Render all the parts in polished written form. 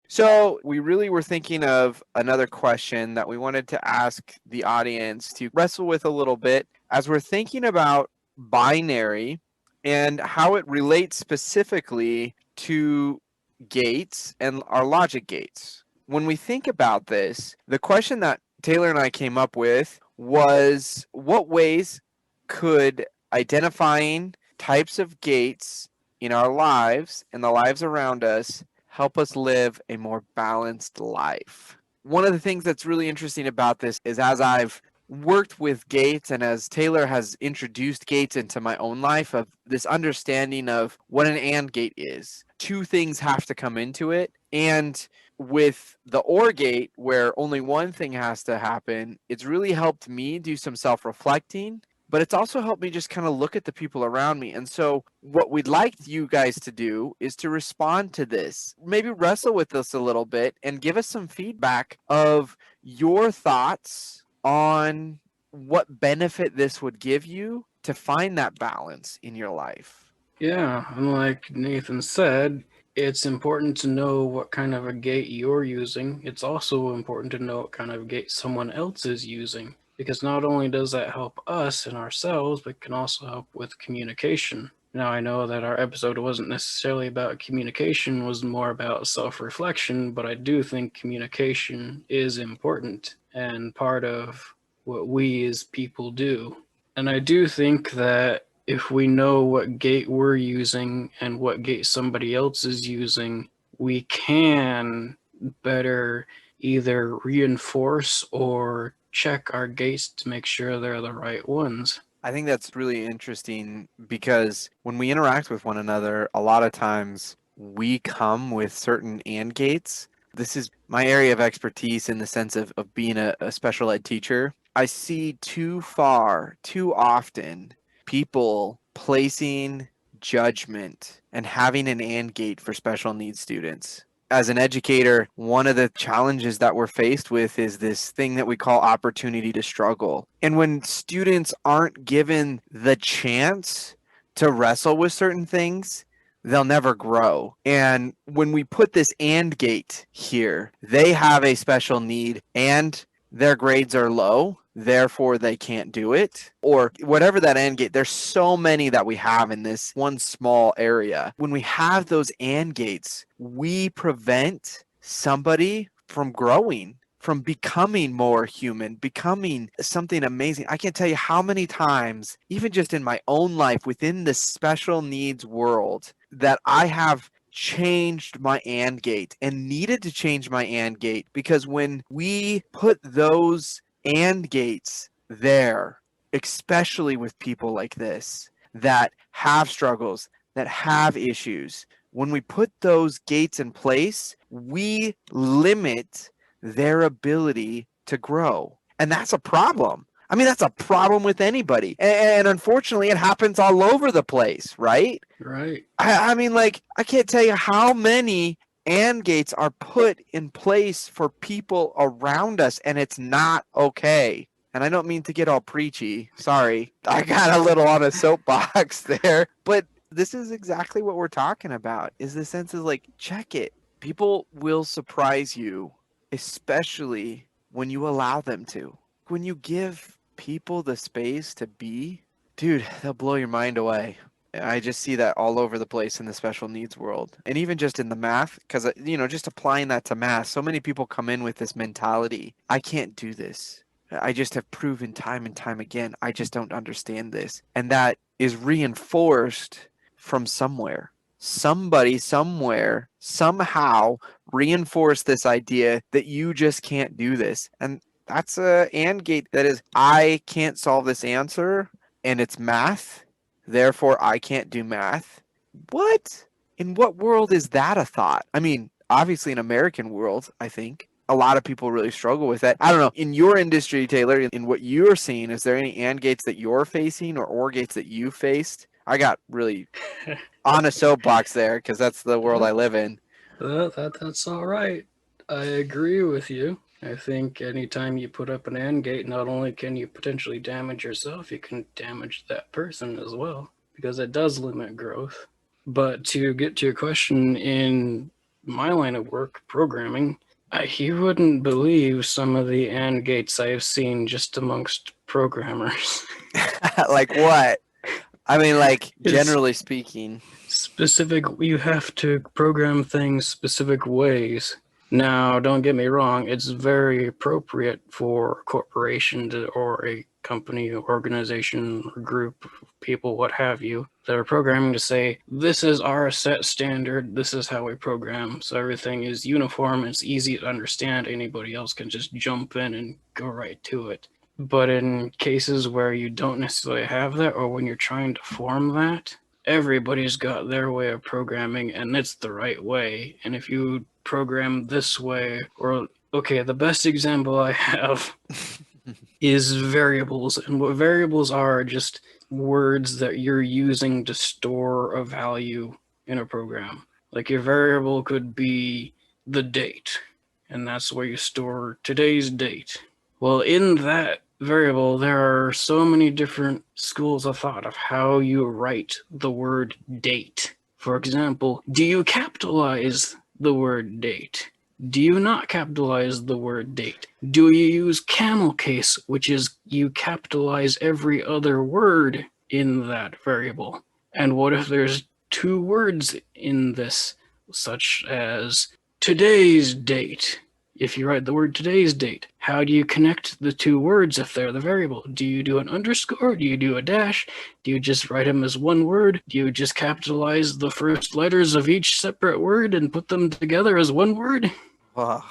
So we really were thinking of another question that we wanted to ask the audience to wrestle with a little bit as we're thinking about binary and how it relates specifically to gates and our logic gates. When we think about this, the question that Taylor and I came up with was what ways could identifying types of gates in our lives and the lives around us help us live a more balanced life? One of the things that's really interesting about this is as I've worked with gates and as Taylor has introduced gates into my own life, of this understanding of what an and gate is. Two things have to come into it. And with the or gate, where only one thing has to happen, it's really helped me do some self reflecting, but it's also helped me just kind of look at the people around me. And so, what we'd like you guys to do is to respond to this, maybe wrestle with this a little bit and give us some feedback of your thoughts on what benefit this would give you to find that balance in your life. Yeah, and like Nathan said, it's important to know what kind of a gate you're using. It's also important to know what kind of gate someone else is using, because not only does that help us and ourselves, but can also help with communication. Now, I know that our episode wasn't necessarily about communication, was more about self-reflection, but I do think communication is important and part of what we as people do. And I do think that if we know what gate we're using and what gate somebody else is using, we can better either reinforce or check our gates to make sure they're the right ones. I think that's really interesting because when we interact with one another, a lot of times we come with certain and gates. This is my area of expertise in the sense of being a special ed teacher. I see too far, too often, people placing judgment and having an and gate for special needs students. As an educator, one of the challenges that we're faced with is this thing that we call opportunity to struggle. And when students aren't given the chance to wrestle with certain things, they'll never grow. And when we put this and gate here, they have a special need and their grades are low, therefore they can't do it, or whatever that and gate. There's so many that we have in this one small area. When we have those and gates, we prevent somebody from growing, from becoming more human, becoming something amazing. I can't tell you how many times, even just in my own life within the special needs world, that I have changed my and gate and needed to change my and gate, because when we put those and gates there, especially with people like this that have struggles, that have issues, when we put those gates in place, we limit their ability to grow. And that's a problem. I mean, that's a problem with anybody. And unfortunately, it happens all over the place, right? Right. I mean, like, I can't tell you how many and gates are put in place for people around us, and it's not okay. And I don't mean to get all preachy. Sorry. I got a little on a soapbox there. But this is exactly what we're talking about, is the sense of like, check it. People will surprise you, especially when you allow them to. When you give people the space to be, dude, they'll blow your mind away. I just see that all over the place in the special needs world. And even just in the math, because, just applying that to math, so many people come in with this mentality: I can't do this. I just have proven time and time again, I just don't understand this. And that is reinforced from somewhere. Somebody, somewhere, somehow reinforced this idea that you just can't do this. And that's a and gate that is, I can't solve this answer, and it's math, therefore I can't do math. What? In what world is that a thought? I mean, obviously in American world, I think a lot of people really struggle with that. I don't know. In your industry, Taylor, in what you're seeing, is there any and gates that you're facing or gates that you faced? I got really on a soapbox there because that's the world I live in. That's all right. I agree with you. I think anytime you put up an AND gate, not only can you potentially damage yourself, you can damage that person as well, because it does limit growth. But to get to your question, in my line of work, programming, you wouldn't believe some of the AND gates I've seen just amongst programmers. Like what? I mean, like, It's generally speaking. specific. You have to program things specific ways. Now, don't get me wrong, it's very appropriate for a corporation or a company, organization, or group of people, what have you, that are programming to say, this is our set standard, this is how we program, so everything is uniform, it's easy to understand, anybody else can just jump in and go right to it. But in cases where you don't necessarily have that, or when you're trying to form that, everybody's got their way of programming and it's the right way. And if you program this way, or okay, the best example I have is variables. And what variables are just words that you're using to store a value in a program. Like your variable could be the date, and that's where you store today's date. Well, in that variable, there are so many different schools of thought of how you write the word date. For example, do you capitalize the word date? Do you not capitalize the word date? Do you use camel case, which is you capitalize every other word in that variable? And what if there's two words in this, such as today's date? If you write the word today's date, how do you connect the two words if they're the variable? Do you do an underscore? Do you do a dash? Do you just write them as one word? Do you just capitalize the first letters of each separate word and put them together as one word? Wow.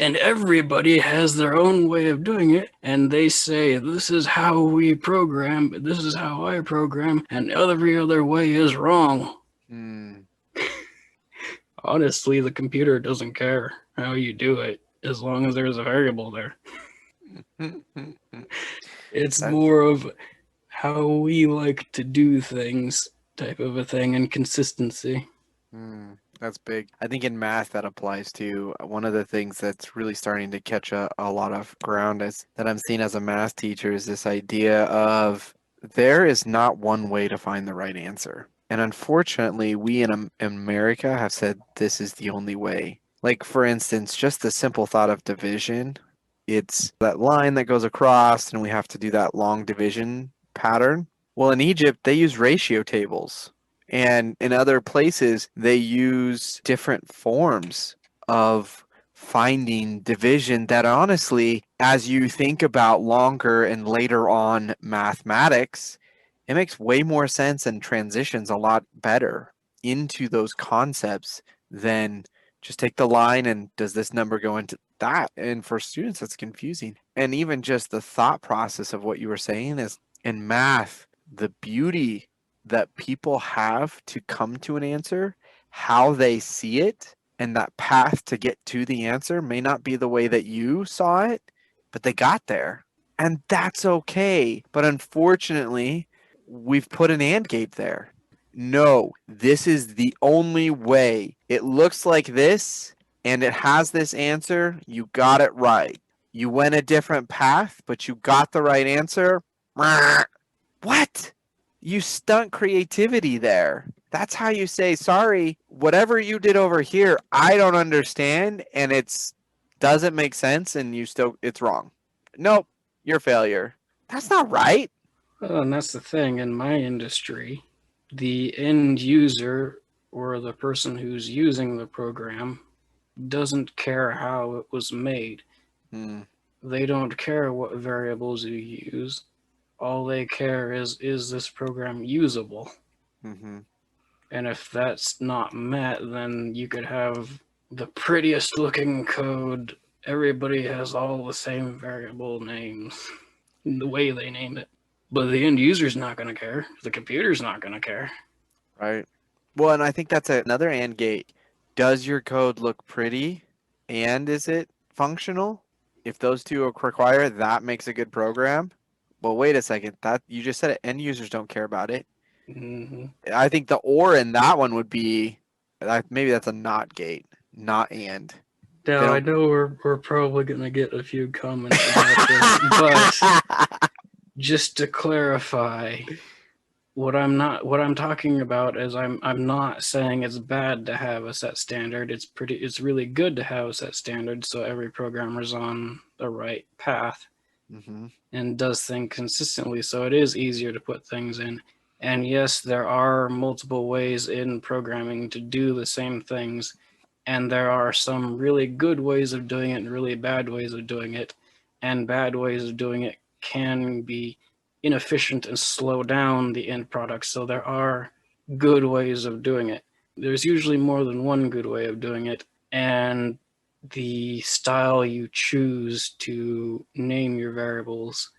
And everybody has their own way of doing it, and they say, this is how we program, this is how I program, and every other way is wrong. Honestly, the computer doesn't care how you do it as long as there's a variable there. It's more of how we like to do things type of a thing, and consistency. That's big. I think in math that applies too. One of the things that's really starting to catch a lot of ground is that I'm seeing as a math teacher is this idea of there is not one way to find the right answer. And unfortunately, we in America have said this is the only way. Like, for instance, just the simple thought of division, it's that line that goes across and we have to do that long division pattern. Well, in Egypt, they use ratio tables. And in other places, they use different forms of finding division that honestly, as you think about longer and later on mathematics, it makes way more sense and transitions a lot better into those concepts than just take the line and does this number go into that? And for students, that's confusing. And even just the thought process of what you were saying is in math, the beauty that people have to come to an answer, how they see it, and that path to get to the answer may not be the way that you saw it, but they got there. And that's okay. But unfortunately, we've put an AND gate there. No, this is the only way. It looks like this, and it has this answer. You got it right. You went a different path, but you got the right answer. What? You stunt creativity there. That's how you say, sorry, whatever you did over here, I don't understand, and it's doesn't make sense, and it's wrong. Nope, you're a failure. That's not right. Well, and that's the thing in my industry, the end user or the person who's using the program doesn't care how it was made. They don't care what variables you use. All they care is this program usable? And if that's not met, then you could have the prettiest looking code. Everybody has all the same variable names, the way they name it. But the end user's not going to care. The computer's not going to care. Right. Well, and I think that's another AND gate. Does your code look pretty? And is it functional? If those two are required, that makes a good program. Well, wait a second. That you just said it. End users don't care about it. I think the or in that one would be maybe that's a not gate, not and. Now I know we're probably gonna get a few comments about this, but just to clarify, What I'm talking about is I'm not saying it's bad to have a set standard. It's really good to have a set standard so every programmer's on the right path Hmm. and does things consistently, so it is easier to put things in. And yes, there are multiple ways in programming to do the same things, and there are some really good ways of doing it and really bad ways of doing it. And bad ways of doing it can be inefficient and slow down the end product. So there are good ways of doing it. There's usually more than one good way of doing it, and the style you choose to name your variables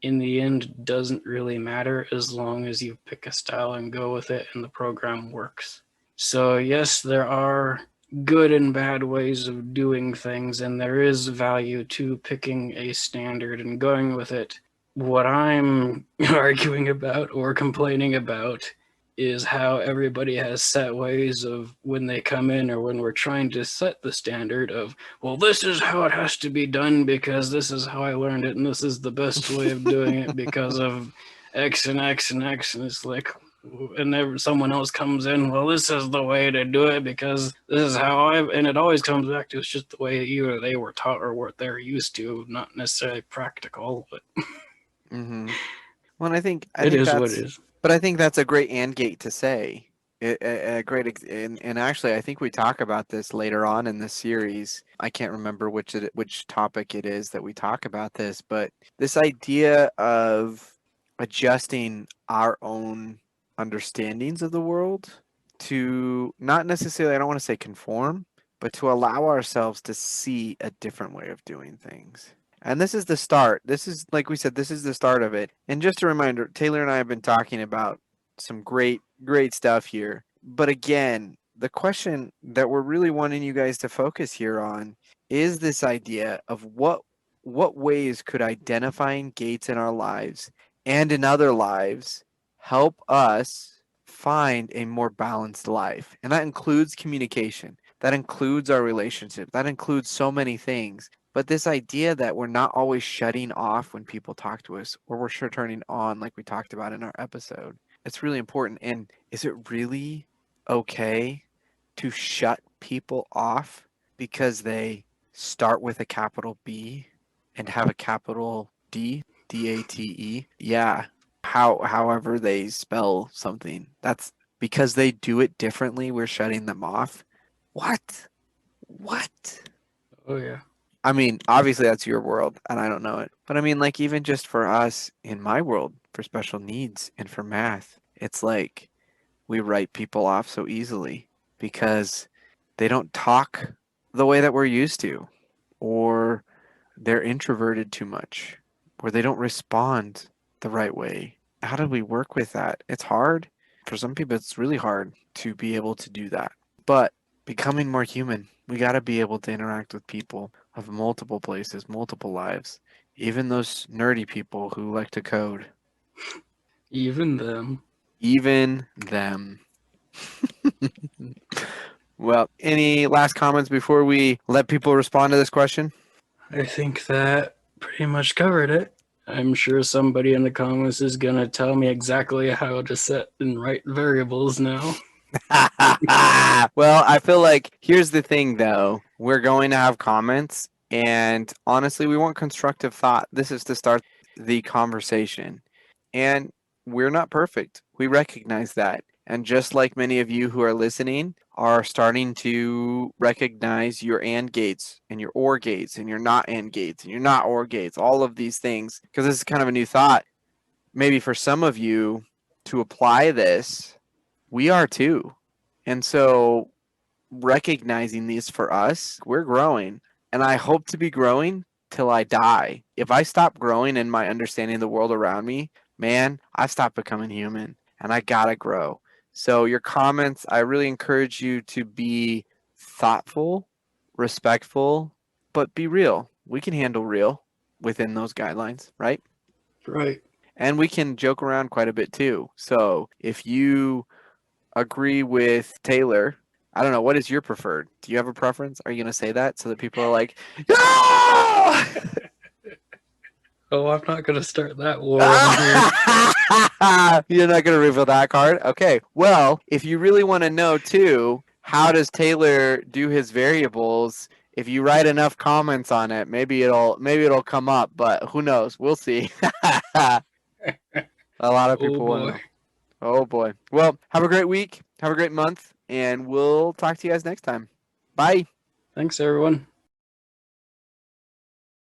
in the end doesn't really matter as long as you pick a style and go with it and the program works. So, yes, there are good and bad ways of doing things, and there is value to picking a standard and going with it. What I'm arguing about or complaining about is how everybody has set ways of when they come in or when we're trying to set the standard of, well, this is how it has to be done because this is how I learned it and this is the best way of doing it because of X and X and X. And it's like, and then someone else comes in, well, this is the way to do it because this is how and it always comes back to it's just the way either they were taught or what they're used to, not necessarily practical, but Hmm. Well, and I it think is what it that's, is. but I think that's a great and gate to say. A great, and actually, I think we talk about this later on in the series. I can't remember which topic it is that we talk about this, but this idea of adjusting our own understandings of the world to not necessarily, I don't want to say conform, but to allow ourselves to see a different way of doing things. And this is the start. This is, like we said, this is the start of it. And just a reminder, Taylor and I have been talking about some great stuff here. But again, the question that we're really wanting you guys to focus here on is this idea of what ways could identifying gates in our lives and in other lives help us find a more balanced life. And that includes communication. That includes our relationship. That includes so many things. But this idea that we're not always shutting off when people talk to us, or we're sure turning on, like we talked about in our episode, it's really important. And is it really okay to shut people off because they start with a capital B and have a capital D, DATE? Yeah. However they spell something. That's because they do it differently, we're shutting them off. What? What? Oh, yeah. I mean, obviously that's your world and I don't know it. But I mean, like, even just for us in my world, for special needs and for math, it's like we write people off so easily because they don't talk the way that we're used to, or they're introverted too much, or they don't respond the right way. How do we work with that? It's hard. For some people, it's really hard to be able to do that. But becoming more human, we got to be able to interact with people of multiple places, multiple lives, even those nerdy people who like to code, Even them. even them. Well, any last comments before we let people respond to this question? I think that pretty much covered it. I'm sure somebody in the comments is going to tell me exactly how to set and write variables now. Well, I feel like here's the thing though. We're going to have comments, and honestly, we want constructive thought. This is to start the conversation. And we're not perfect. We recognize that. And just like many of you who are listening are starting to recognize your and gates and your or gates and your not and gates and your not or gates, all of these things, because this is kind of a new thought. Maybe for some of you to apply this, we are too. And so recognizing these for us, we're growing. And I hope to be growing till I die. If I stop growing in my understanding of the world around me, man, I stop becoming human and I gotta grow. So, your comments, I really encourage you to be thoughtful, respectful, but be real. We can handle real within those guidelines, right? Right. And we can joke around quite a bit too. So, if you agree with Taylor. I don't know. What is your preferred? Do you have a preference? Are you going to say that so that people are like, yeah! Oh, I'm not gonna start that war on here. You're not going to reveal that card? Okay. Well, if you really want to know too, how does Taylor do his variables? If you write enough comments on it, maybe it'll come up, but who knows? We'll see. A lot of Oh people want to boy. know. Oh boy. Well, have a great week. Have a great month, and we'll talk to you guys next time. Bye. Thanks everyone.